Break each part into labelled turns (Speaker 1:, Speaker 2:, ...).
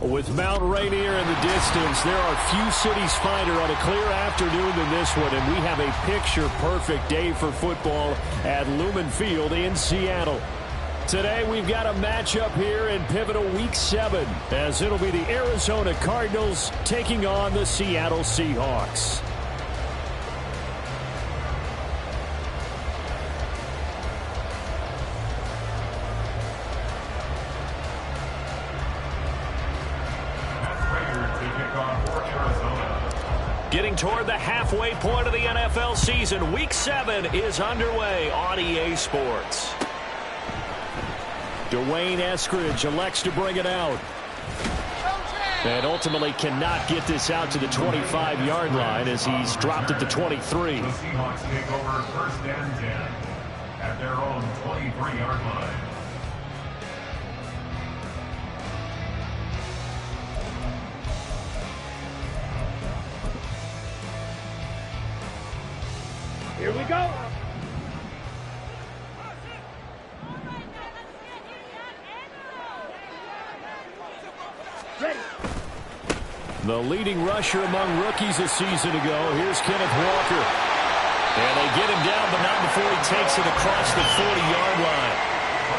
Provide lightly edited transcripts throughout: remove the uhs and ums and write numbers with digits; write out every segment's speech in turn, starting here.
Speaker 1: With Mount Rainier in the distance, there are few cities finer on a clear afternoon than this one, and we have a picture-perfect day for football at Lumen Field in Seattle. Today, we've got a matchup here in pivotal Week 7, as it'll be the Arizona Cardinals taking on the Seattle Seahawks. Getting toward the halfway point of the NFL season, Week 7 is underway on EA Sports. Dwayne Eskridge elects to bring it out. And ultimately cannot get this out to the 25-yard line as he's dropped at the 23.
Speaker 2: The Seahawks take over first and 10 at their own 23-yard line.
Speaker 3: Here we go. Ready.
Speaker 1: The leading rusher among rookies a season ago. Here's Kenneth Walker. And they get him down, but not before he takes it across the 40-yard line.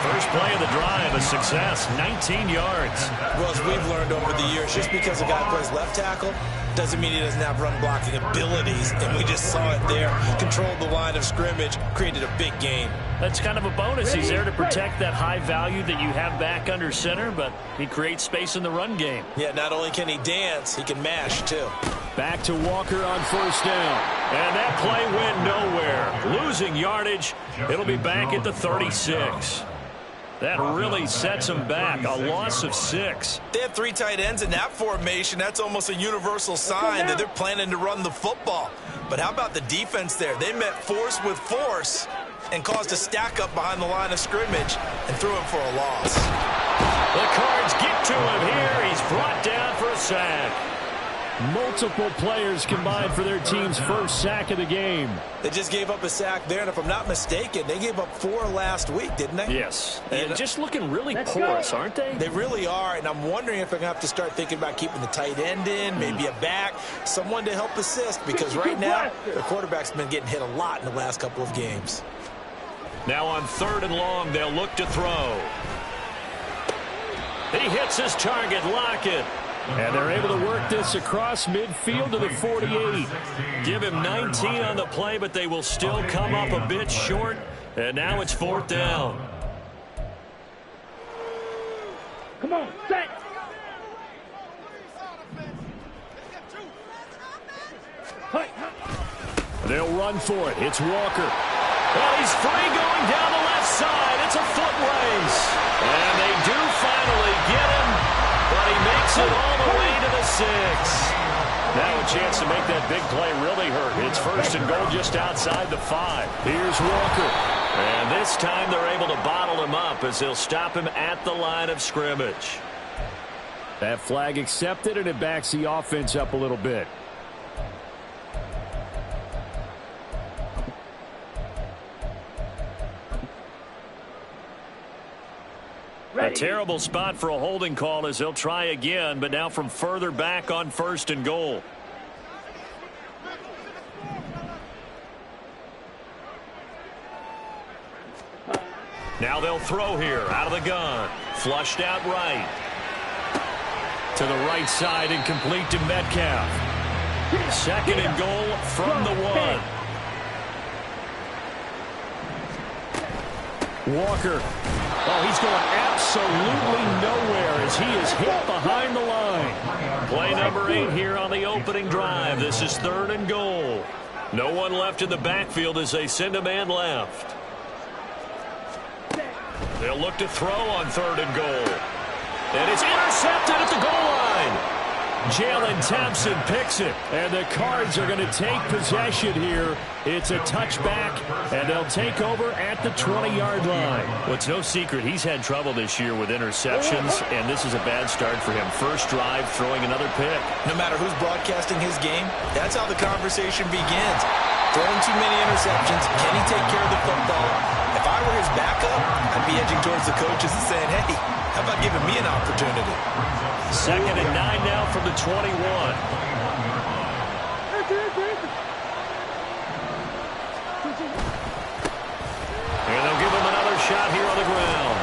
Speaker 1: First play of the drive, a success, 19 yards.
Speaker 4: Well, as we've learned over the years, just because a guy plays left tackle doesn't mean he doesn't have run-blocking abilities, and we just saw it there. Controlled the line of scrimmage, created a big gain.
Speaker 1: That's kind of a bonus. He's there to protect that high value that you have back under center, but he creates space in the run game.
Speaker 4: Yeah, not only can he dance, he can mash, too.
Speaker 1: Back to Walker on first down. And that play went nowhere. Losing yardage. It'll be back at the 36. That really sets them back. A loss of 6.
Speaker 4: They have 3 tight ends in that formation. That's almost a universal sign that they're planning to run the football. But how about the defense there? They met force with force and caused a stack up behind the line of scrimmage and threw him for a loss.
Speaker 1: The Cards get to him here. He's brought down for a sack. Multiple players combined for their team's first sack of the game.
Speaker 4: They just gave up a sack there, and if I'm not mistaken, they gave up 4 last week, didn't they?
Speaker 1: Yes, and just looking really porous, aren't they?
Speaker 4: They really are, and I'm wondering if they're going to have to start thinking about keeping the tight end in, maybe a back, someone to help assist, because right now, the quarterback's been getting hit a lot in the last couple of games.
Speaker 1: Now on 3rd and long, they'll look to throw. He hits his target, Lockett. And they're able to work this across midfield to the 48. Give him 19 on the play, but they will still come up a bit short. And now it's 4th down.
Speaker 3: Come on, set.
Speaker 1: They'll run for it. It's Walker. Well, he's free going down the left side. It's a foot race. And they do finally get him. But he makes it all the way to the 6. Now a chance to make that big play really hurt. It's 1st and goal just outside the 5. Here's Walker. And this time they're able to bottle him up as they'll stop him at the line of scrimmage. That flag accepted, and it backs the offense up a little bit. A terrible spot for a holding call as they'll try again, but now from further back on 1st and goal. Now they'll throw here out of the gun. Flushed out right. To the right side and complete to Metcalf. 2nd and goal from the 1. Walker. Oh, he's going absolutely nowhere as he is hit behind the line. Play number 8 here on the opening drive. This is 3rd and goal. No one left in the backfield as they send a man left. They'll look to throw on 3rd and goal. And it's intercepted at the goal line. Jalen Thompson picks it, and the Cards are going to take possession here. It's a touchback, and they'll take over at the 20-yard line. Well, it's no secret he's had trouble this year with interceptions, and this is a bad start for him. First drive, throwing another pick.
Speaker 4: No matter who's broadcasting his game, that's how the conversation begins. Throwing too many interceptions, can he take care of the football? If I were his backup, I'd be edging towards the coaches and saying, hey, how about giving me an opportunity?
Speaker 1: 2nd and 9 now from the 21. And they'll give him another shot here on the ground.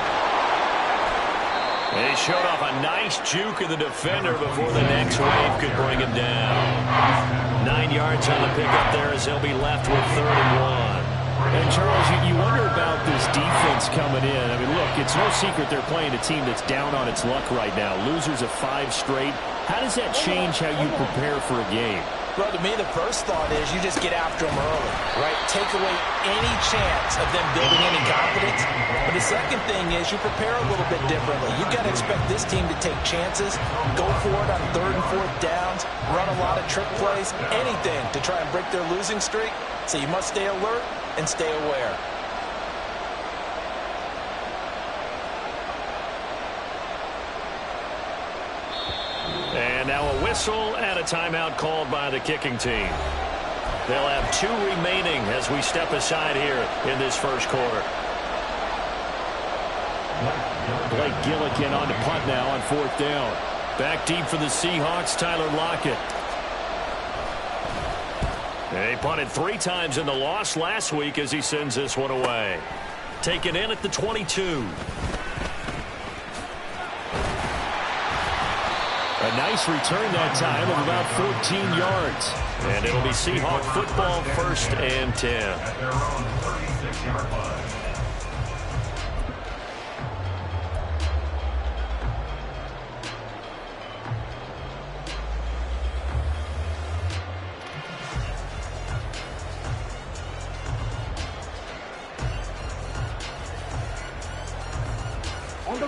Speaker 1: He showed off a nice juke of the defender before the next wave could bring him down. 9 yards on the pickup there as he'll be left with 3rd and 1.
Speaker 5: And Charles, you wonder about this defense coming in. I mean, look, it's no secret they're playing a team that's down on its luck right now. Losers of 5 straight. How does that change how you prepare for a game?
Speaker 4: Well, to me, the first thought is you just get after them early, right? Take away any chance of them building any confidence. But the second thing is you prepare a little bit differently. You've got to expect this team to take chances, go for it on 3rd and 4th downs, run a lot of trick plays, anything to try and break their losing streak. So you must stay alert and stay aware.
Speaker 1: And now a whistle and a timeout called by the kicking team. They'll have 2 remaining as we step aside here in this first quarter.
Speaker 5: Blake Gillikin on the punt now on 4th down.
Speaker 1: Back deep for the Seahawks, Tyler Lockett. He punted 3 times in the loss last week as he sends this one away. Taken in at the 22.
Speaker 5: A nice return that time of about 14 yards.
Speaker 1: And it'll be Seahawk football, 1st and 10.
Speaker 2: At their own 36-yard line.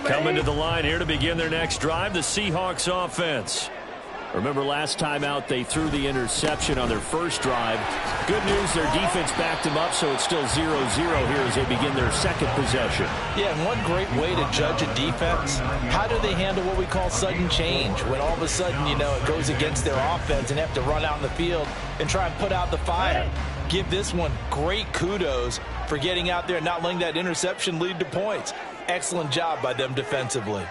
Speaker 1: Coming to the line here to begin their next drive, the Seahawks offense.
Speaker 5: Remember last time out they threw the interception on their first drive. Good news, their defense backed them up, so it's still 0-0 here as they begin their second possession.
Speaker 4: Yeah, and one great way to judge a defense, how do they handle what we call sudden change? When all of a sudden, you know, it goes against their offense and they have to run out in the field and try and put out the fire. Give this one great kudos for getting out there and not letting that interception lead to points. Excellent job by them defensively.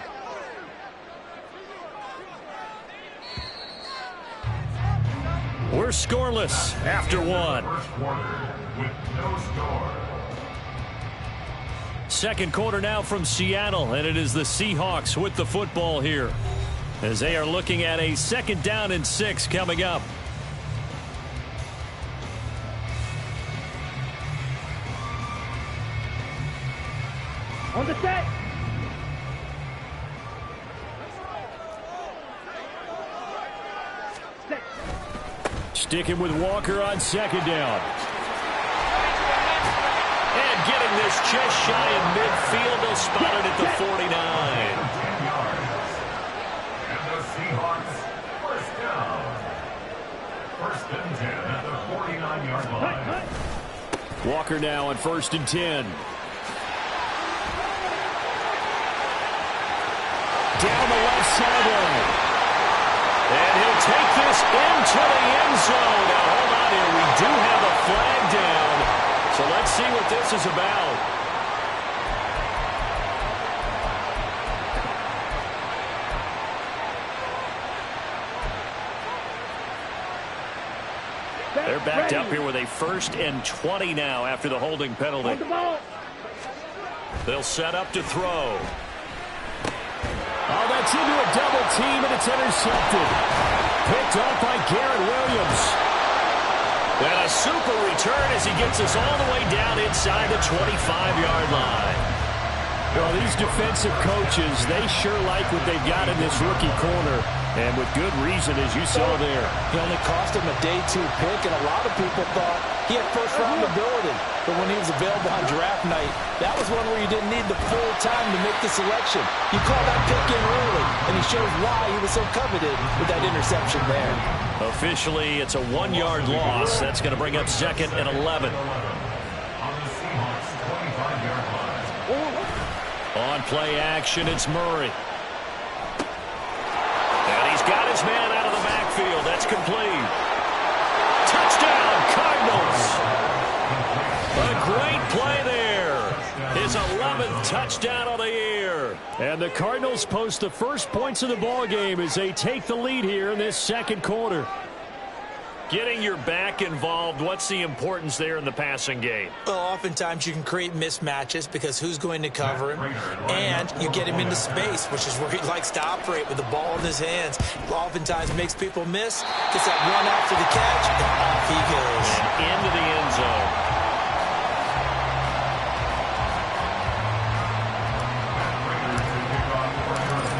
Speaker 1: We're scoreless after 1.
Speaker 2: First quarter with no score.
Speaker 1: Second quarter now from Seattle, and it is the Seahawks with the football here as they are looking at a 2nd down and 6 coming up.
Speaker 3: On the set. Set.
Speaker 5: Sticking with Walker on 2nd down.
Speaker 1: And getting this just shy of midfield, they'll spot it at the 49.
Speaker 2: 10 yards. And the Seahawks, 1st down. 1st and 10 at the 49-yard line.
Speaker 5: Walker now on 1st and 10. Down the left sideline.
Speaker 1: And he'll take this into the end zone. Now, hold on here. We do have a flag down. So let's see what this is about. They're backed up here with a 1st and 20 now after the holding penalty. They'll set up to throw.
Speaker 5: Oh, that's into a double team, and it's intercepted. Picked up by Garrett Williams.
Speaker 1: And a super return as he gets us all the way down inside the 25-yard line.
Speaker 5: Well, these defensive coaches, they sure like what they've got in this rookie corner, and with good reason, as you saw there.
Speaker 4: He only cost him a day 2 pick, and a lot of people thought he had 1st-round ability. But when he was available on draft night, that was one where you didn't need the full time to make the selection. You called that pick in early, and he shows why he was so coveted with that interception there.
Speaker 1: Officially, it's a 1-yard loss. That's going to bring up 2nd and 11.
Speaker 2: On the Seahawks 25-yard line.
Speaker 1: On play action, it's Murray. And he's got his man out of the backfield. That's complete. Touchdown, Cardinals. A great play there.
Speaker 5: And the Cardinals post the first points of the ball game as they take the lead here in this second quarter.
Speaker 1: Getting your back involved, what's the importance there in the passing game?
Speaker 4: Well, oftentimes you can create mismatches because who's going to cover him, and you get him into space, which is where he likes to operate with the ball in his hands. Oftentimes makes people miss, gets that run after the catch, and off he goes.
Speaker 1: And into the end zone.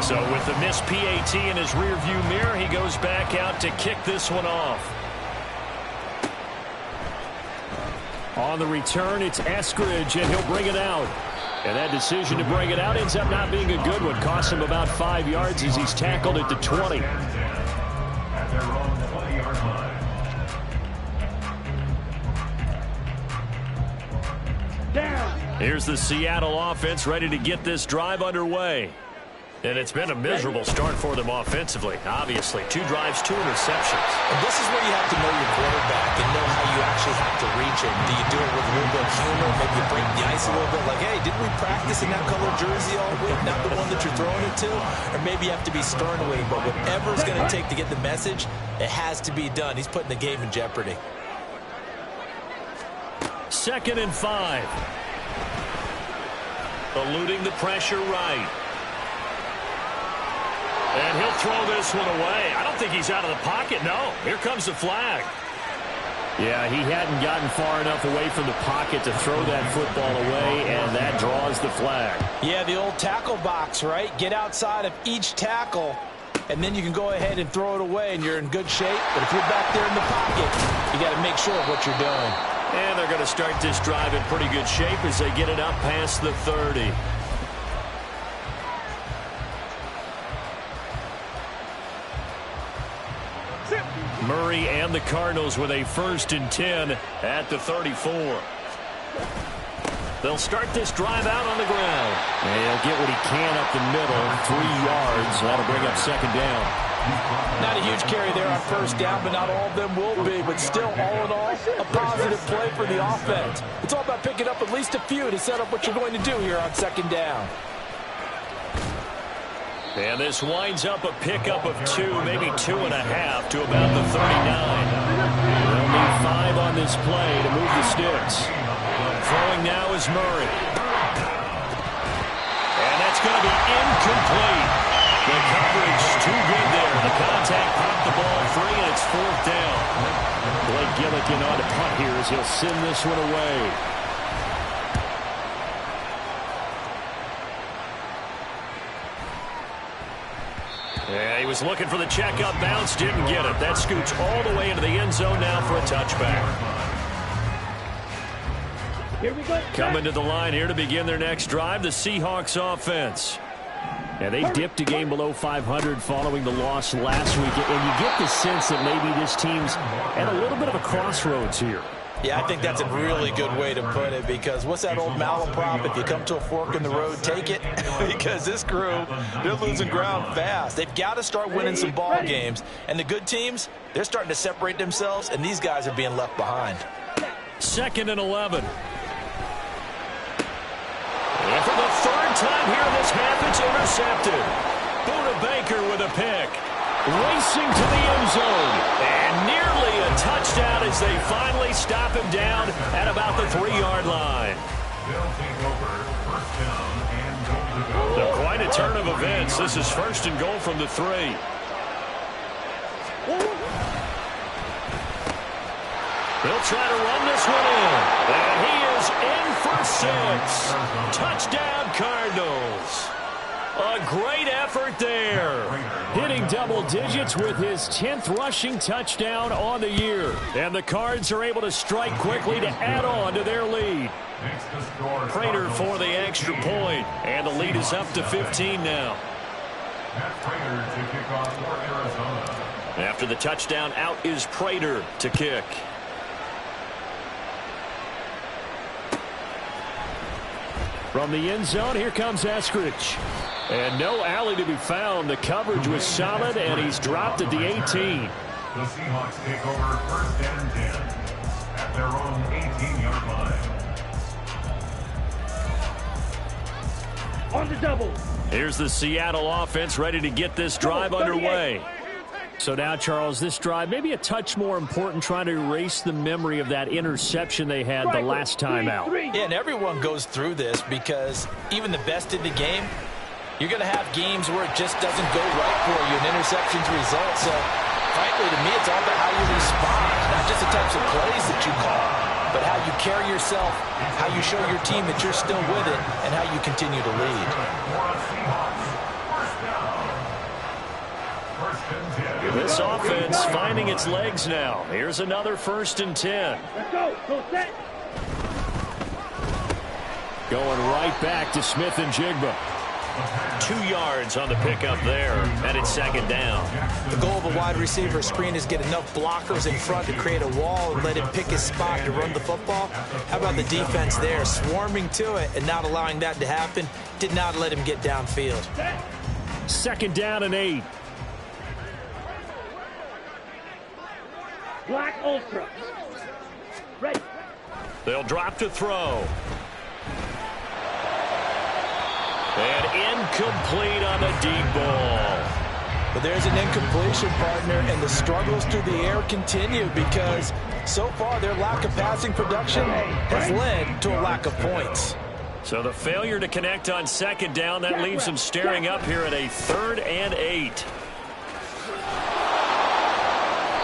Speaker 1: So with the missed PAT in his rearview mirror, he goes back out to kick this one off.
Speaker 5: On the return, it's Eskridge, and he'll bring it out. And that decision to bring it out ends up not being a good one. Costs him about 5 yards as he's tackled at the 20.
Speaker 2: At their own 20-yard line.
Speaker 3: Down.
Speaker 1: Here's the Seattle offense ready to get this drive underway. And it's been a miserable start for them offensively. Obviously, 2 drives, 2 interceptions.
Speaker 4: And this is where you have to know your quarterback and know how you actually have to reach him. Do you do it with a little bit of humor? Maybe you break the ice a little bit like, hey, didn't we practice in that color jersey all week? Not the one that you're throwing it to? Or maybe you have to be stern with him. But whatever it's going to take to get the message, it has to be done. He's putting the game in jeopardy.
Speaker 1: 2nd and 5. Eluding the pressure right. And he'll throw this one away. I don't think he's out of the pocket. No, here comes the flag.
Speaker 5: Yeah, he hadn't gotten far enough away from the pocket to throw that football away, and that draws the flag.
Speaker 6: Yeah, the old tackle box, right? Get outside of each tackle, and then you can go ahead and throw it away, and you're in good shape. But if you're back there in the pocket, you got to make sure of what you're doing.
Speaker 1: And they're going to start this drive in pretty good shape as they get it up past the 30. Murray and the Cardinals with a 1st and 10 at the 34. They'll start this drive out on the ground.
Speaker 5: And he'll get what he can up the middle, 3 yards. That'll bring up 2nd down.
Speaker 6: Not a huge carry there on 1st down, but not all of them will be. But still, all in all, a positive play for the offense. It's all about picking up at least a few to set up what you're going to do here on 2nd down.
Speaker 1: And this winds up a pickup of 2, maybe 2.5 to about the 39.
Speaker 5: They'll need 5 on this play to move the sticks.
Speaker 1: Throwing now is Murray. And that's going to be incomplete. The coverage too good there. The contact popped the ball free, and it's 4th down.
Speaker 5: Blake Gillikin on to punt here as he'll send this one away.
Speaker 1: Yeah, he was looking for the checkup bounce, didn't get it. That scoots all the way into the end zone now for a touchback.
Speaker 3: Here we go.
Speaker 1: Coming to the line here to begin their next drive, the Seahawks offense.
Speaker 5: Yeah, they dipped a game below 500 following the loss last week. And you get the sense that maybe this team's at a little bit of a crossroads here.
Speaker 6: Yeah, I think that's a really good way to put it, because what's that old malaprop? If you come to a fork in the road, take it. Because this crew, they're losing ground fast. They've got to start winning some ball games. And the good teams, they're starting to separate themselves, and these guys are being left behind.
Speaker 1: 2nd and 11. And for the 3rd time here in this half, it's intercepted. Buda Baker with a pick. Racing to the end zone. And nearly a touchdown as they finally stop him down at about the 3-yard line.
Speaker 2: They'll take over 1st down and goal to go.
Speaker 1: So quite a turn of events. This is 1st and goal from the 3. They'll try to run this one in. And he is in for 6. Touchdown, Cardinals. A great effort there.
Speaker 5: Hitting double digits with his 10th rushing touchdown on the year.
Speaker 1: And the Cards are able to strike quickly to add on to their lead. Prater for the extra point. And the lead is up to 15 now.
Speaker 2: Prater to kick off for Arizona.
Speaker 1: After the touchdown, out is Prater to kick.
Speaker 5: From the end zone, here comes Eskridge. And no alley to be found. The coverage was solid, and he's dropped at the 18.
Speaker 2: The Seahawks take over 1st and 10 at their own 18-yard line.
Speaker 3: On the double.
Speaker 5: Here's the Seattle offense ready to get this drive underway. So now, Charles, this drive maybe a touch more important, trying to erase the memory of that interception they had the last time out.
Speaker 6: Yeah, and everyone goes through this because even the best in the game, you're going to have games where it just doesn't go right for you, and interceptions result. So, frankly, to me, it's all about how you respond, not just the types of plays that you call, but how you carry yourself, how you show your team that you're still with it, and how you continue to lead.
Speaker 5: This offense finding its legs now. Here's another 1st and 10.
Speaker 3: Let's go. Go set.
Speaker 5: Going right back to Smith and Jigba. 2 yards on the pickup there, and it's 2nd down.
Speaker 6: The goal of a wide receiver screen is get enough blockers in front to create a wall and let him pick his spot to run the football. How about the defense there, swarming to it and not allowing that to happen? Did not let him get downfield.
Speaker 5: 2nd down and 8.
Speaker 3: Black Ultra. Ready.
Speaker 5: They'll drop to throw. And incomplete on the deep ball.
Speaker 6: But there's an incompletion, partner, and the struggles through the air continue because so far their lack of passing production has led to a lack of points.
Speaker 5: So the failure to connect on 2nd down, that leaves them staring up here at a 3rd and 8.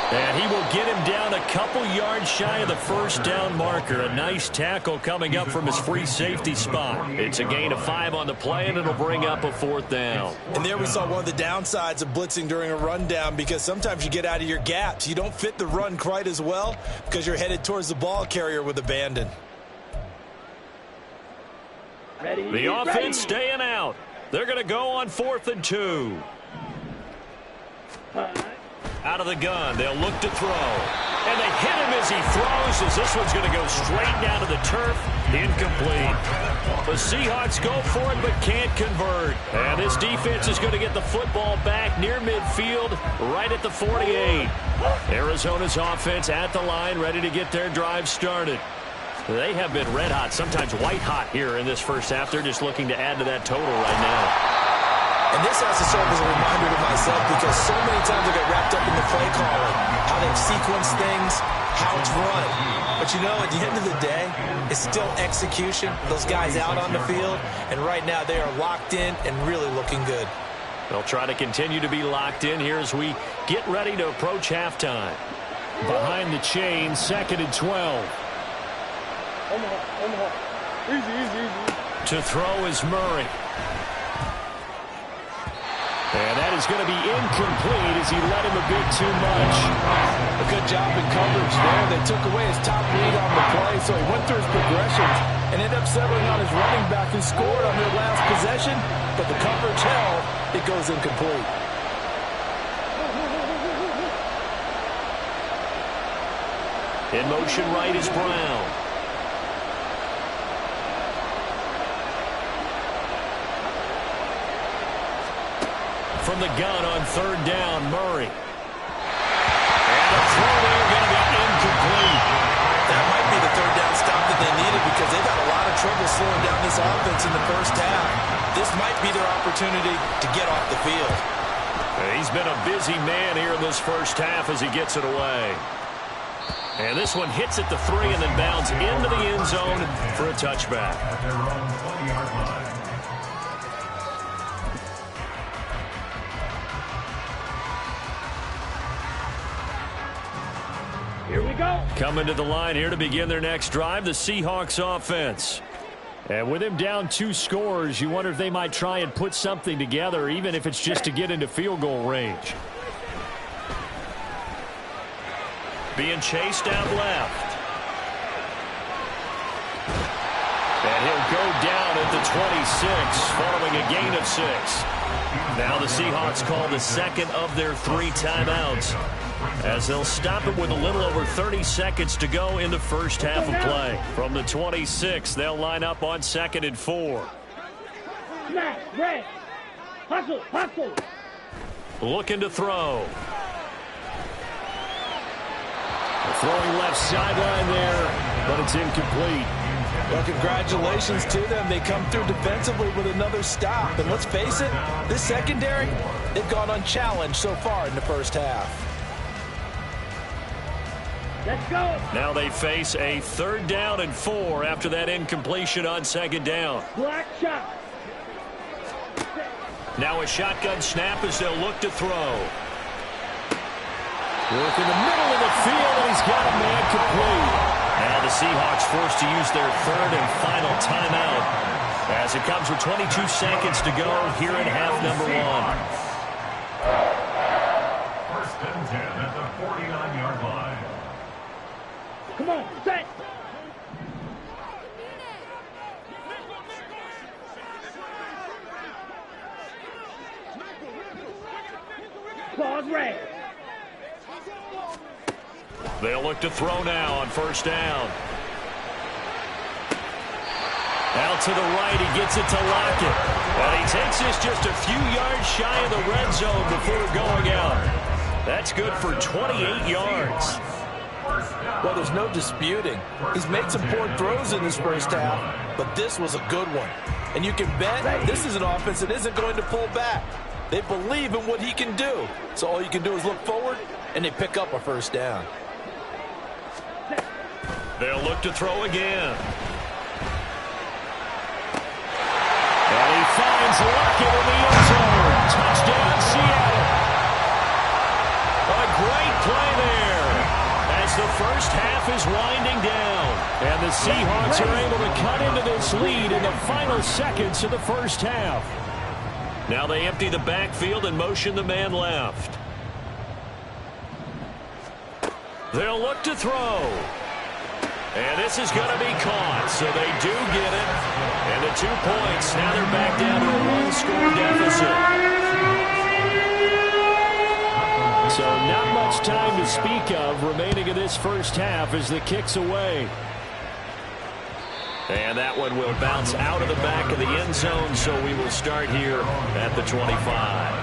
Speaker 5: And he will get him down a couple yards shy of the 1st down marker. A nice tackle coming up from his free safety spot. It's a gain of 5 on the play, and it'll bring up a 4th down.
Speaker 6: And there we saw one of the downsides of blitzing during a rundown because sometimes you get out of your gaps. You don't fit the run quite as well because you're headed towards the ball carrier with abandon.
Speaker 3: Ready.
Speaker 5: The offense staying out. They're going to go on 4th and 2. Out of the gun, they'll look to throw. And they hit him as he throws, as this one's going to go straight down to the turf. Incomplete. The Seahawks go for it but can't convert. And this defense is going to get the football back near midfield, right at the 48. Arizona's offense at the line, ready to get their drive started. They have been red hot, sometimes white hot here in this first half. They're just looking to add to that total right now.
Speaker 6: And this has to serve as a reminder to myself because so many times I get wrapped up in the play calling, how they've sequenced things, how it's run. But you know, at the end of the day, it's still execution. Those guys out on the field, and right now they are locked in and really looking good.
Speaker 5: They'll try to continue to be locked in here as we get ready to approach halftime. Behind the chain, 2nd and 12.
Speaker 3: Omaha. Easy.
Speaker 5: To throw is Murray. And that is going to be incomplete as he let him a bit too much.
Speaker 6: A good job in coverage there. They took away his top read on the play, so he went through his progressions and ended up settling on his running back who scored on their last possession, but the coverage held. It goes incomplete.
Speaker 5: In motion right is Brown. From the gun on 3rd down, Murray. And the throw there going to be incomplete.
Speaker 6: That might be the 3rd down stop that they needed because they've had a lot of trouble slowing down this offense in the first half. This might be their opportunity to get off the field.
Speaker 5: He's been a busy man here in this first half as he gets it away. And this one hits at the 3 and then bounds into the end zone for a touchback.
Speaker 2: At their own 20-yard line.
Speaker 3: Here we go.
Speaker 5: Coming to the line here to begin their next drive, the Seahawks offense. And with him down 2 scores, you wonder if they might try and put something together, even if it's just to get into field goal range. Being chased out left. And he'll go down at the 26, following a gain of 6. Now the Seahawks call the 2nd of their 3 timeouts, as they'll stop it with a little over 30 seconds to go in the first half of play. From the 26, they'll line up on 2nd and 4.
Speaker 3: Smash, red. Hustle.
Speaker 5: Looking to throw. Throwing left sideline there, but it's incomplete.
Speaker 6: Well, congratulations to them. They come through defensively with another stop. And let's face it, this secondary, they've gone unchallenged so far in the first half.
Speaker 3: Let's go.
Speaker 5: Now they face a 3rd down and 4 after that incompletion on 2nd down.
Speaker 3: Black shot.
Speaker 5: Now a shotgun snap as they'll look to throw. Work in the middle of the field, and he's got a man complete. Now the Seahawks forced to use their 3rd and final timeout as it comes with 22 seconds to go here in half number 1.
Speaker 2: 1st and 10 at the 49-yard line.
Speaker 3: Come on, set. Pause red.
Speaker 5: They'll look to throw now on 1st down. Out to the right, he gets it to Lockett. And he takes this just a few yards shy of the red zone before going out. That's good for 28 yards.
Speaker 6: Well, there's no disputing. He's made some poor throws in this first half, but this was a good one. And you can bet this is an offense that isn't going to pull back. They believe in what he can do. So all you can do is look forward, and they pick up a 1st down.
Speaker 5: They'll look to throw again. And he finds Lockett in the end zone. Touchdown, Seattle. A great play there as the first half is winding down. And the Seahawks are able to cut into this lead in the final seconds of the first half. Now they empty the backfield and motion the man left. They'll look to throw. And this is going to be caught, so they do get it. And the 2 points, now they're back down to a 1-score deficit. So not much time to speak of remaining in this first half as the kick's away. And that one will bounce out of the back of the end zone, so we will start here at the 25.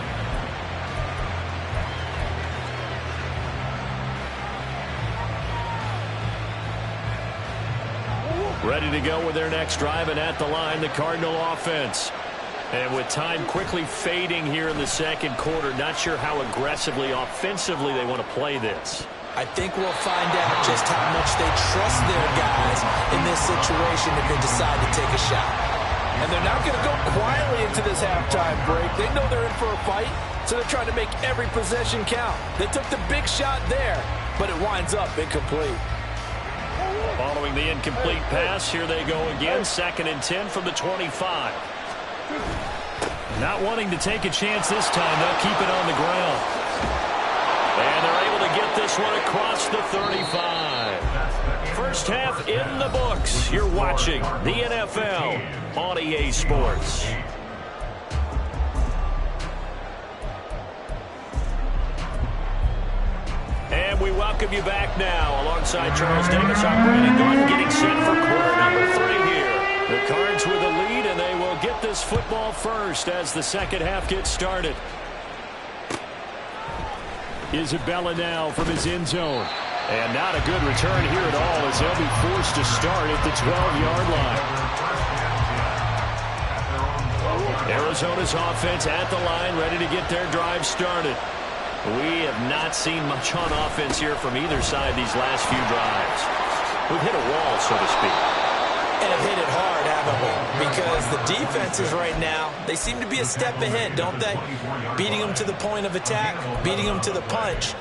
Speaker 5: Ready to go with their next drive, and at the line, the Cardinal offense. And with time quickly fading here in the 2nd quarter, not sure how aggressively, offensively they want to play this.
Speaker 6: I think we'll find out just how much they trust their guys in this situation if they decide to take a shot. And they're not going to go quietly into this halftime break. They know they're in for a fight, so they're trying to make every possession count. They took the big shot there, but it winds up incomplete.
Speaker 5: Following the incomplete pass, here they go again. 2nd and 10 from the 25. Not wanting to take a chance this time, they'll keep it on the ground. And they're able to get this one across the 35. First half in the books. You're watching the NFL on EA Sports. And we welcome you back now alongside Charles Davis. I'm Brandon Gordon getting set for quarter number 3 here. The Cards with a lead, and they will get this football first as the second half gets started. Isabella now from his end zone. And not a good return here at all as they'll be forced to start at the 12-yard line. Arizona's offense at the line, ready to get their drive started. We have not seen much on offense here from either side these last few drives. We've hit a wall, so to speak.
Speaker 6: And have hit it hard, haven't we? Because the defenses right now, they seem to be a step ahead, don't they? Beating them to the point of attack, beating them to the punch.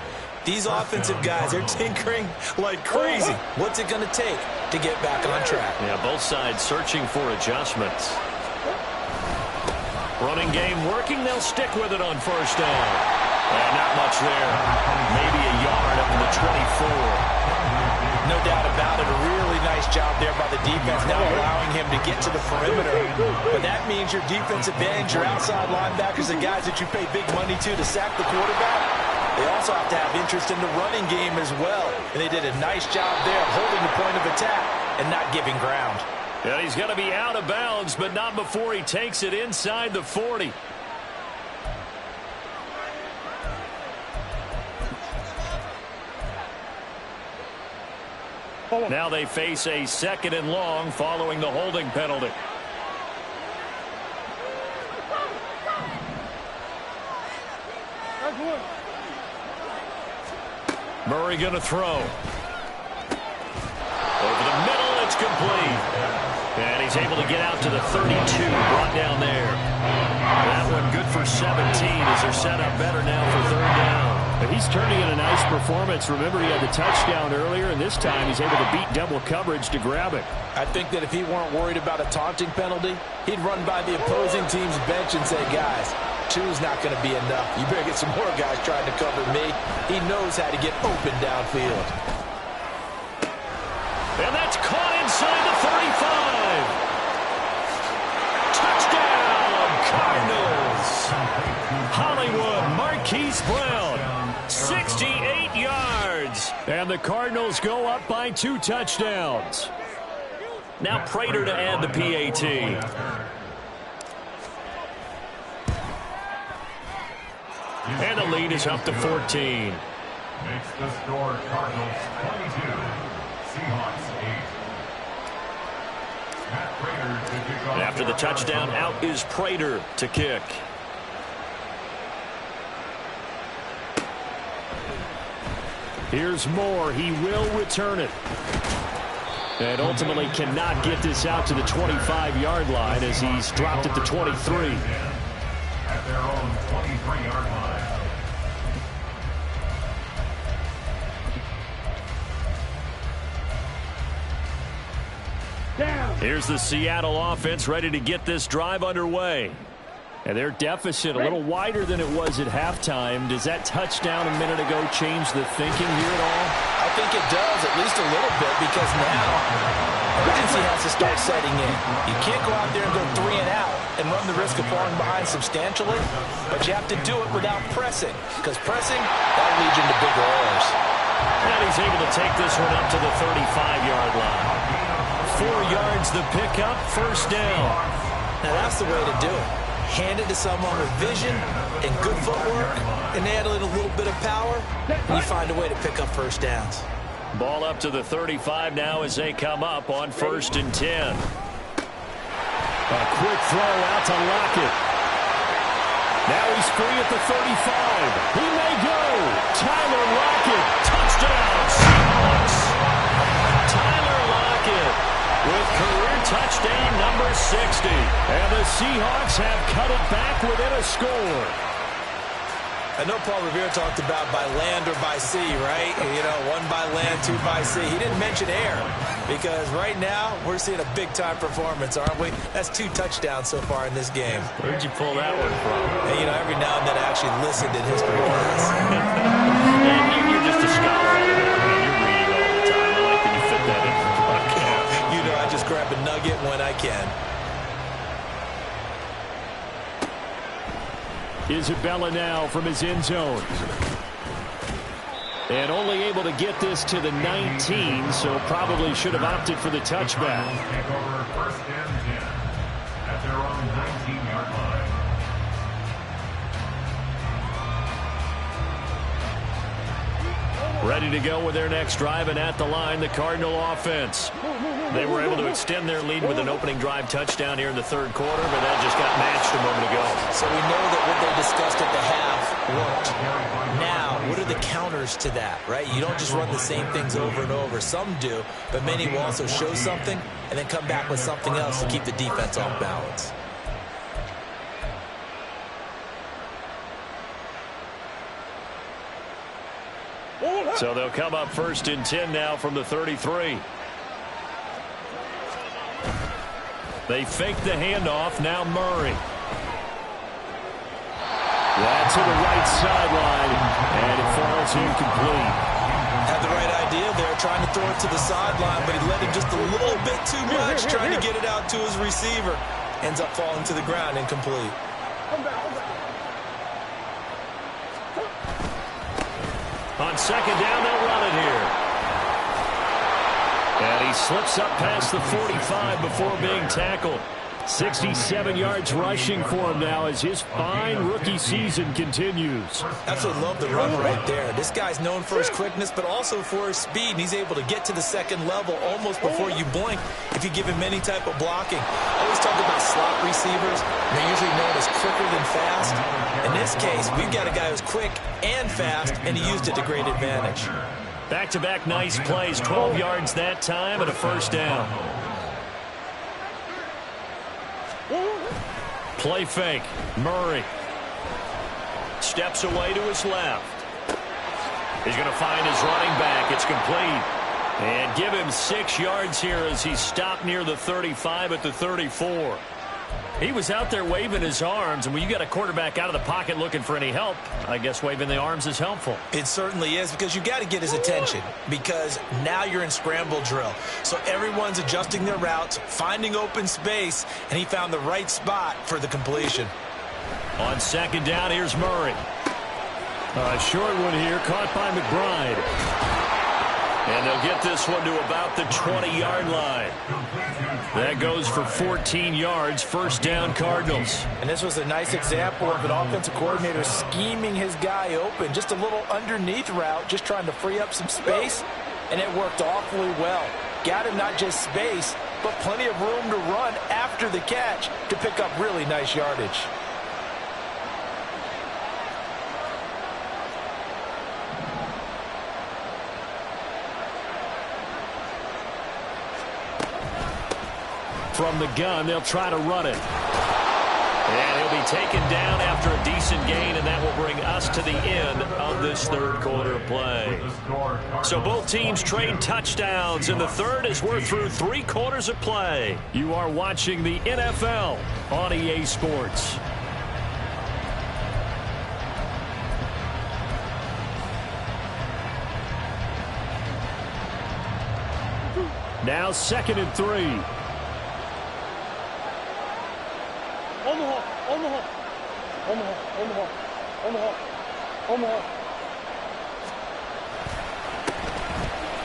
Speaker 6: These offensive guys are tinkering like crazy. What's it going to take to get back on track?
Speaker 5: Yeah, both sides searching for adjustments. Running game working. They'll stick with it on first down. Not much there. Maybe a yard up to the 24.
Speaker 6: No doubt about it. A really nice job there by the defense, now allowing him to get to the perimeter. But that means your defensive ends, your outside linebackers, the guys that you pay big money to sack the quarterback, they also have to have interest in the running game as well. And they did a nice job there holding the point of attack and not giving ground.
Speaker 5: Yeah, he's going to be out of bounds, but not before he takes it inside the 40. Now they face a 2nd and long following the holding penalty. Murray going to throw. Over the middle, it's complete. And he's able to get out to the 32, brought down there. That one good for 17 as they're set up better now for 3rd down.
Speaker 1: But he's turning in a nice performance. Remember, he had the touchdown earlier, and this time he's able to beat double coverage to grab it.
Speaker 6: I think that if he weren't worried about a taunting penalty, he'd run by the opposing team's bench and say, guys, 2's not going to be enough. You better get some more guys trying to cover me. He knows how to get open downfield.
Speaker 5: And that's caught inside the 35. Touchdown, Cardinals. Hollywood Marquise Brown, 68 yards.
Speaker 1: And the Cardinals go up by 2 touchdowns.
Speaker 5: Now Prater to add the PAT. And the lead is up to 14.
Speaker 2: Makes the score Cardinals 22, Seahawks 8. Matt Prater to kick off.
Speaker 5: After the touchdown, out is Prater to kick.
Speaker 1: Here's Moore. He will return it. And ultimately cannot get this out to the 25-yard line as he's dropped at the 23.
Speaker 2: At their own 23-yard line.
Speaker 3: Down.
Speaker 5: Here's the Seattle offense ready to get this drive underway.
Speaker 1: And their deficit a little wider than it was at halftime. Does that touchdown a minute ago change the thinking here at all?
Speaker 6: I think it does, at least a little bit, because now urgency has to start setting in. You can't go out there and go 3 and out and run the risk of falling behind substantially, but you have to do it without pressing, because pressing, that'll lead you into bigger errors.
Speaker 5: And he's able to take this one up to the 35-yard line. 4 yards the pickup, 1st down.
Speaker 6: Now that's the way to do it. Hand it to someone with vision and good footwork, and add in a little bit of power, and you find a way to pick up 1st downs.
Speaker 5: Ball up to the 35 now as they come up on 1st and 10.
Speaker 1: A quick throw out to Lockett. Now he's free at the 35. He may go. Tyler Lockett.
Speaker 5: Touchdown, Seahawks. Tyler Lockett with career touchdown number 60.
Speaker 1: And the Seahawks have cut it back within a score.
Speaker 6: I know Paul Revere talked about by land or by sea, right? You know, 1 by land, 2 by sea. He didn't mention air because right now we're seeing a big-time performance, aren't we? That's 2 touchdowns so far in this game.
Speaker 5: Where'd you pull that one from?
Speaker 6: And, you know, every now and then I actually listened in history class.
Speaker 5: You're just a scholar. You're reading all the time. I like that you fit that in for the podcast.
Speaker 6: You know, I just grab a nugget when I can.
Speaker 1: Isabella now from his end zone. And only able to get this to the 19, so probably should have opted for the touchback.
Speaker 2: Take over 1st and 10 at their own 19-yard line.
Speaker 5: Ready to go with their next drive, and at the line, the Cardinal offense. They were able to extend their lead with an opening drive touchdown here in the 3rd quarter, but that just got matched a moment ago.
Speaker 6: So we know that what they discussed at the half worked. Now, what are the counters to that, right? You don't just run the same things over and over. Some do, but many will also show something and then come back with something else to keep the defense off balance.
Speaker 5: So they'll come up 1st and 10 now from the 33. They fake the handoff. Now Murray.
Speaker 1: That's to the right sideline, and it falls incomplete.
Speaker 6: Had the right idea there, trying to throw it to the sideline, but he let him just a little bit too much, trying to get it out to his receiver. Ends up falling to the ground, incomplete.
Speaker 5: On 2nd down, they'll run it here. And he slips up past the 45 before being tackled. 67 yards rushing for him now as his fine rookie season continues.
Speaker 6: Absolutely love the run right there. This guy's known for his quickness, but also for his speed. And he's able to get to the second level almost before you blink if you give him any type of blocking. I always talk about slot receivers. They're usually known as quicker than fast. In this case, we've got a guy who's quick and fast, and he used it to great advantage.
Speaker 5: Back-to-back nice plays, 12 yards that time and a first down. Play fake. Murray steps away to his left. He's going to find his running back. It's complete. And give him 6 yards here as he stopped near the 35 at the 34. He was out there waving his arms, and when you got a quarterback out of the pocket looking for any help, I guess waving the arms is helpful.
Speaker 6: It certainly is, because you got to get his attention, because now you're in scramble drill. So everyone's adjusting their routes, finding open space, and he found the right spot for the completion.
Speaker 5: On second down, here's Murray. A short one here, caught by McBride. And they'll get this one to about the 20-yard line. That goes for 14 yards, first down Cardinals.
Speaker 6: And this was a nice example of an offensive coordinator scheming his guy open. Just a little underneath route, just trying to free up some space, and it worked awfully well. Got him not just space, but plenty of room to run after the catch to pick up really nice yardage.
Speaker 5: From the gun, they'll try to run it. And he'll be taken down after a decent gain, and that will bring us to the end of this third quarter play. So both teams trade touchdowns in the third as we're through 3 quarters of play. You are watching the NFL on EA Sports. Now 2nd and 3.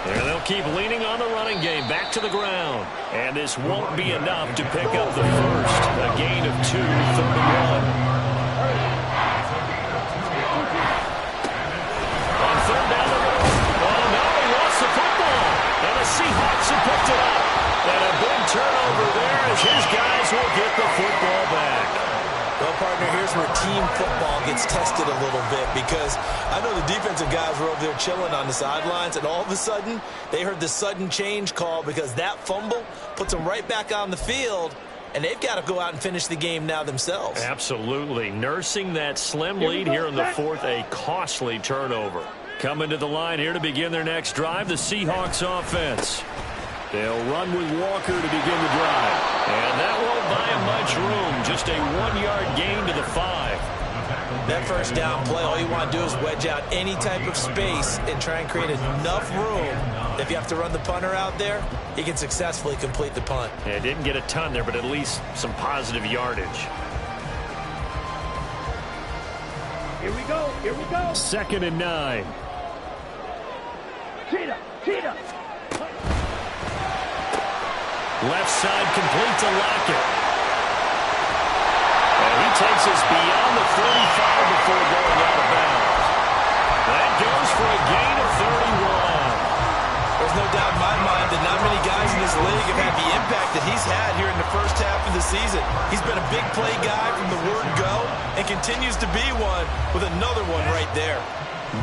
Speaker 5: And they'll keep leaning on the running game, back to the ground. And this won't be enough to pick up the first. A gain of 2, 31. On third down, oh no, he lost the football. And the Seahawks have picked it up. And a big turnover there as his guys will get the football back.
Speaker 6: Well, partner, here's where team football gets tested a little bit, because I know the defensive guys were over there chilling on the sidelines, and all of a sudden, they heard the sudden change call because that fumble puts them right back on the field, and they've got to go out and finish the game now themselves.
Speaker 5: Absolutely. Nursing that slim lead here in the fourth, a costly turnover. Coming to the line here to begin their next drive, the Seahawks offense. They'll run with Walker to begin the drive. And that won't buy him much room. Just a 1-yard gain to the 5.
Speaker 6: That first down play, all you want to do is wedge out any type of space and try and create enough room. If you have to run the punter out there, he can successfully complete the punt.
Speaker 5: Yeah, didn't get a ton there, but at least some positive yardage.
Speaker 3: Here we go. Here we go.
Speaker 5: 2nd and 9.
Speaker 3: Cheetah.
Speaker 5: Left side complete to Lockett. And he takes us beyond the 35 before going out of bounds. That goes for a gain of 31.
Speaker 6: There's no doubt in my mind that not many guys in this league have had the impact that he's had here in the first half of the season. He's been a big play guy from the word go and continues to be one with another one right there.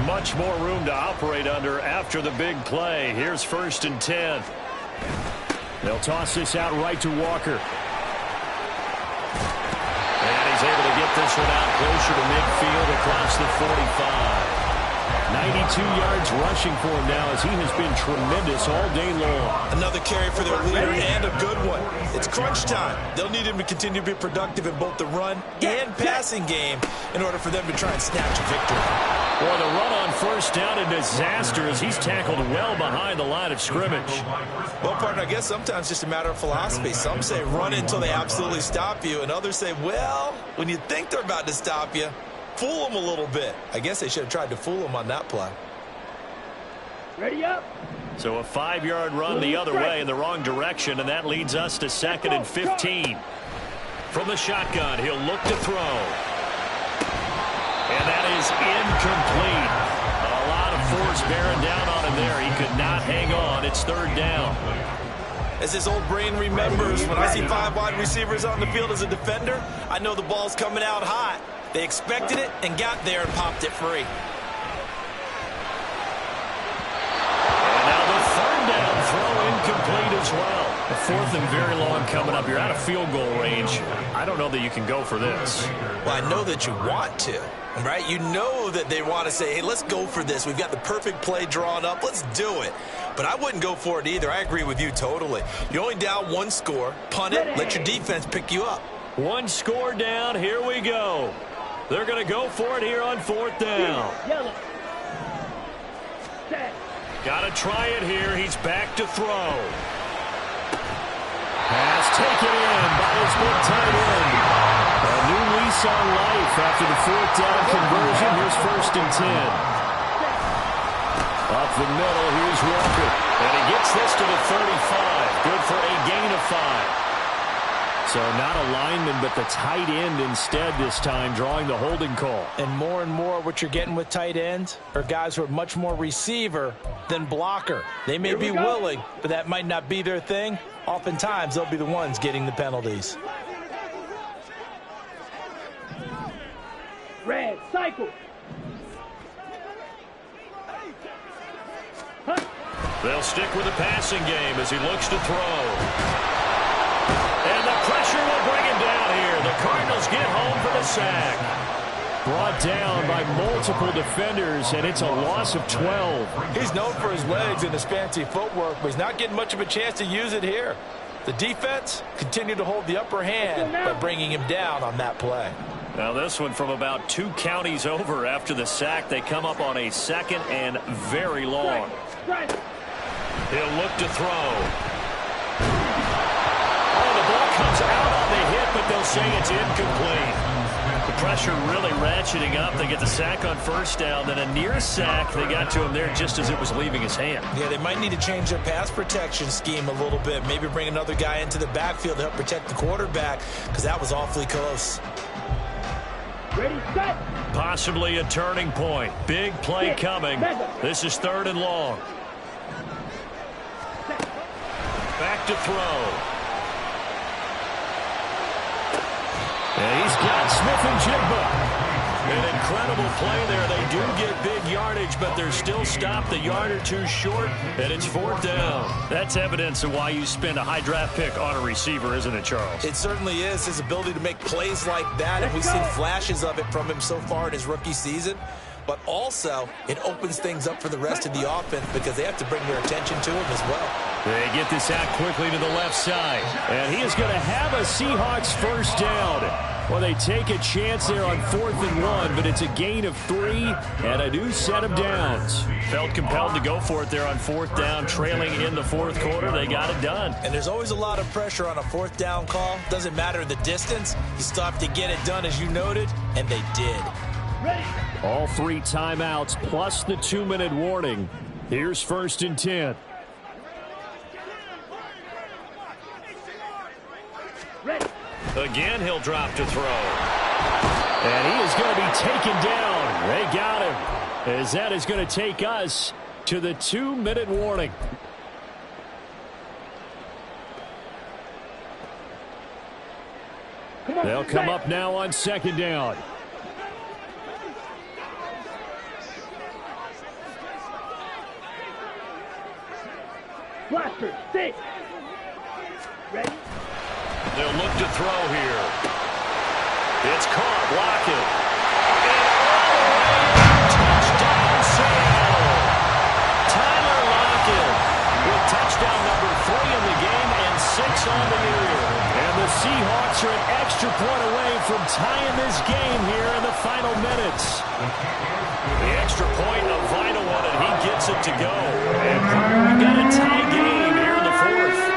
Speaker 5: Much more room to operate under after the big play. Here's 1st and 10. They'll toss this out right to Walker. And he's able to get this one out closer to midfield across the 45. 92 yards rushing for him now as he has been tremendous all day long.
Speaker 6: Another carry for their leader and a good one. It's crunch time. They'll need him to continue to be productive in both the run and passing game in order for them to try and snatch a victory.
Speaker 5: Boy, the run on first down, a disaster as he's tackled well behind the line of scrimmage.
Speaker 6: Well, partner, I guess sometimes just a matter of philosophy. Some say run until they absolutely stop you, and others say, well, when you think they're about to stop you, fool them a little bit. I guess they should have tried to fool them on that play.
Speaker 3: Ready up.
Speaker 5: So a 5-yard run the other way in the wrong direction, and that leads us to 2nd and 15. From the shotgun, he'll look to throw. And that is incomplete. A lot of force bearing down on him there. He could not hang on. It's third down.
Speaker 4: As his old brain remembers, when I see 5 wide receivers on the field as a defender, I know the ball's coming out hot. They expected it and got there and popped it free.
Speaker 5: And now the third down throw incomplete as well. The fourth and very long coming up. You're out of field goal range. I don't know that you can go for this.
Speaker 4: Well, I know that you want to, right? You know that they want to say, hey, let's go for this. We've got the perfect play drawn up. Let's do it. But I wouldn't go for it either. I agree with you totally. You're only down 1 score. Punt it. Let your defense pick you up.
Speaker 5: 1 score down. Here we go. They're going to go for it here on 4th down.
Speaker 3: Yellow. Set.
Speaker 5: Got to try it here. He's back to throw. Pass taken in by his big tight end. A new lease on life after the 4th down conversion. Here's 1st and 10. Up the middle, here's Walker. And he gets this to the 35. Good for a gain of 5. So not a lineman, but the tight end instead this time, drawing the holding call.
Speaker 6: And more what you're getting with tight ends are guys who are much more receiver than blocker. They may be willing, but that might not be their thing. Oftentimes, they'll be the ones getting the penalties.
Speaker 3: Red, cycle.
Speaker 5: They'll stick with the passing game as he looks to throw. And the pressure will bring him down here. The Cardinals get home for the sack. Brought down by multiple defenders, and it's a loss of 12.
Speaker 6: He's known for his legs and his fancy footwork, but he's not getting much of a chance to use it here. The defense continued to hold the upper hand by bringing him down on that play.
Speaker 5: Now this one from about 2 counties over after the sack. They come up on a 2nd and very long. He'll look to throw. Oh, the ball comes out on the hit, but they'll say it's incomplete. The pressure really ratcheting up. They get the sack on 1st down, then a near sack. They got to him there just as it was leaving his hand.
Speaker 6: Yeah, they might need to change their pass protection scheme a little bit. Maybe bring another guy into the backfield to help protect the quarterback, because that was awfully close.
Speaker 3: Ready, set.
Speaker 5: Possibly a turning point. Big play coming. This is 3rd and long. Back to throw. And he's got Smith-Njigba. An incredible play there. They do get big yardage, but they're still stopped a yard or 2 short, and it's 4th down. That's evidence of why you spend a high draft pick on a receiver, isn't it, Charles?
Speaker 6: It certainly is. His ability to make plays like that, and we've seen flashes of it from him so far in his rookie season. But also, it opens things up for the rest of the offense because they have to bring their attention to him as well.
Speaker 5: They get this out quickly to the left side. And he is going to have a Seahawks 1st down. Well, they take a chance there on 4th and 1, but it's a gain of 3 and a new set of downs. Felt compelled to go for it there on 4th down, trailing in the 4th quarter. They got it done.
Speaker 6: And there's always a lot of pressure on a 4th down call. Doesn't matter the distance. You still have to get it done, as you noted, and they did.
Speaker 3: Ready.
Speaker 5: All 3 timeouts plus the 2-minute warning. Here's 1st and 10.
Speaker 3: Ready.
Speaker 5: Again, he'll drop to throw. And he is going to be taken down. They got him. As that is going to take us to the 2-minute warning. They'll come up now on 2nd down.
Speaker 3: Blaster, stick. Ready.
Speaker 5: They'll look to throw here. It's caught. Lockett. Touchdown, Seattle. Tyler Lockett with touchdown number 3 in the game and 6 on the year. And the Seahawks are an extra point away from tying this game here in the final minutes. The extra point, a vital one, and he gets it to go. And we've got a tie game here in the 4th.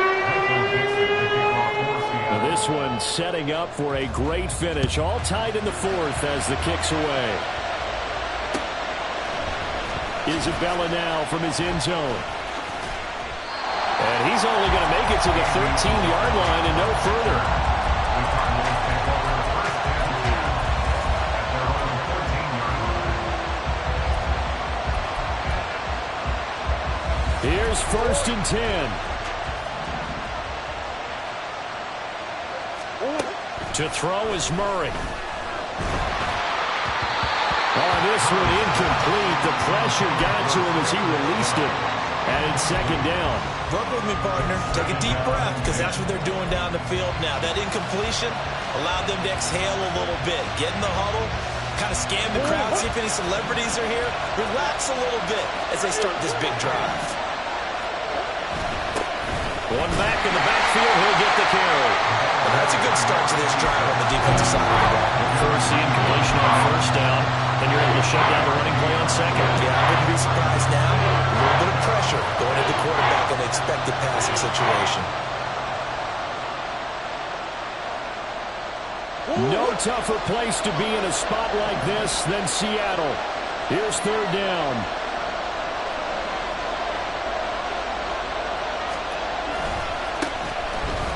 Speaker 5: Now this one setting up for a great finish. All tied in the 4th as the kick's away. Isabella now from his end zone. And he's only going to make it to the 13-yard line and no further. Here's 1st and 10. To throw is Murray. Oh, this one incomplete. The pressure got to him as he released it. And it's 2nd down.
Speaker 4: Work with me, partner. Take a deep breath, because that's what they're doing down the field now. That incompletion allowed them to exhale a little bit. Get in the huddle, kind of scan the crowd, see if any celebrities are here. Relax a little bit as they start this big drive.
Speaker 5: One back in the backfield. He'll get the carry.
Speaker 4: And that's a good start to this drive on the defensive side of the ball.
Speaker 5: First, the incompletion on 1st down. Then you're able to shut down the running play on 2nd.
Speaker 4: Yeah, I wouldn't be surprised now. A little bit of pressure going at the quarterback in an expected passing situation.
Speaker 5: No tougher place to be in a spot like this than Seattle. Here's 3rd down.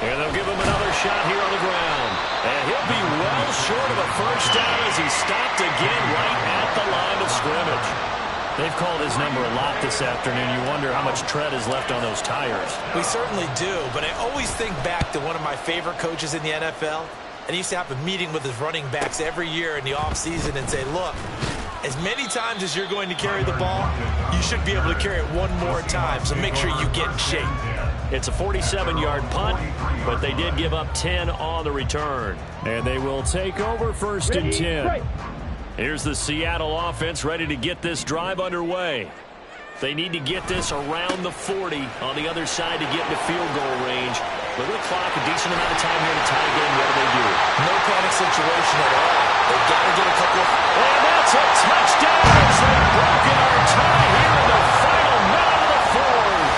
Speaker 5: And they'll give him another shot here on the ground. And he'll be well short of a 1st down as he's stopped again right at the line of scrimmage. They've called his number a lot this afternoon. You wonder how much tread is left on those tires.
Speaker 4: We certainly do, but I always think back to one of my favorite coaches in the NFL. And he used to have a meeting with his running backs every year in the offseason and say, look, as many times as you're going to carry the ball, you should be able to carry it one more time, so make sure you get in shape.
Speaker 5: It's a 47-yard punt, but they did give up 10 on the return. And they will take over 1st and 10. Here's the Seattle offense ready to get this drive underway. They need to get this around the 40 on the other side to get into field goal range. Look at the clock, a decent amount of time here to tie the game. What do they do?
Speaker 4: No panic situation at all. They've got to get a couple of...
Speaker 5: And that's a touchdown as they've broken our tie here in the final minute of the 4th.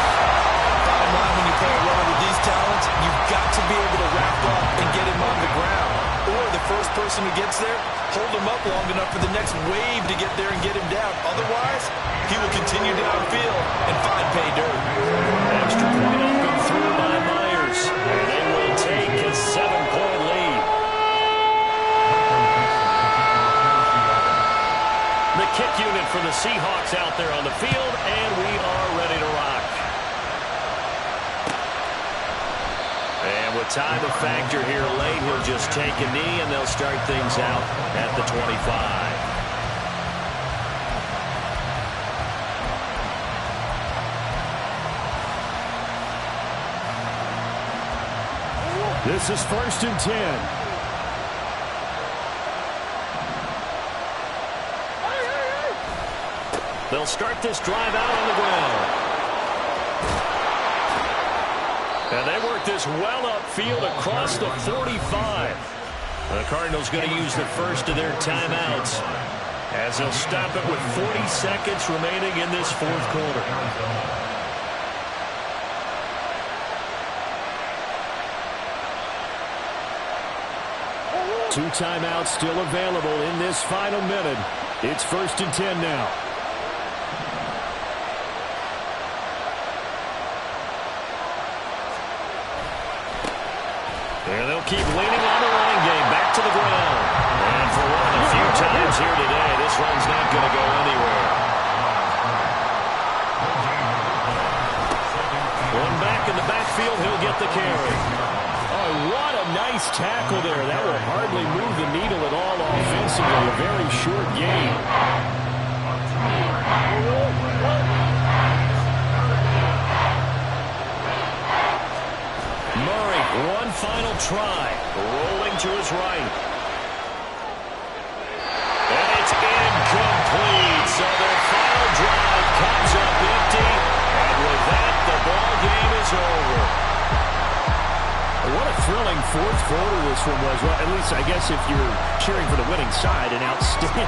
Speaker 4: Bottom line, when you play a runner with these talents, you've got to be able to wrap up and get him on the ground. Or the first person who gets there, hold him up long enough for the next wave to get there and get him down. Otherwise, he will continue downfield and find pay dirt.
Speaker 5: Extra point up and through by Myers. And they will take a 7-point lead. The kick unit for the Seahawks out there on the field, and we are ready to rock. And with time a factor here late, he'll just take a knee, and they'll start things out at the 25. This is 1st and 10. They'll start this drive out on the ground. And they work this well upfield across the 45. The Cardinals going to use the first of their timeouts as they'll stop it with 40 seconds remaining in this 4th quarter. Two timeouts still available in this final minute. It's 1st and 10 now. And they'll keep leaning on the running game. Back to the ground. And for one of the few times here today, this run's not going to go anywhere. One back in the backfield, he'll get the carry. Oh, what a nice tackle there. That will hardly move the needle at all offensively. A very short game. Murray, one final try. Rolling to his right. And it's incomplete. So their final drive comes up empty. And with that, the ball game is over. What a thrilling 4th quarter this one was. Well, at least I guess if you're cheering for the winning side, an outstanding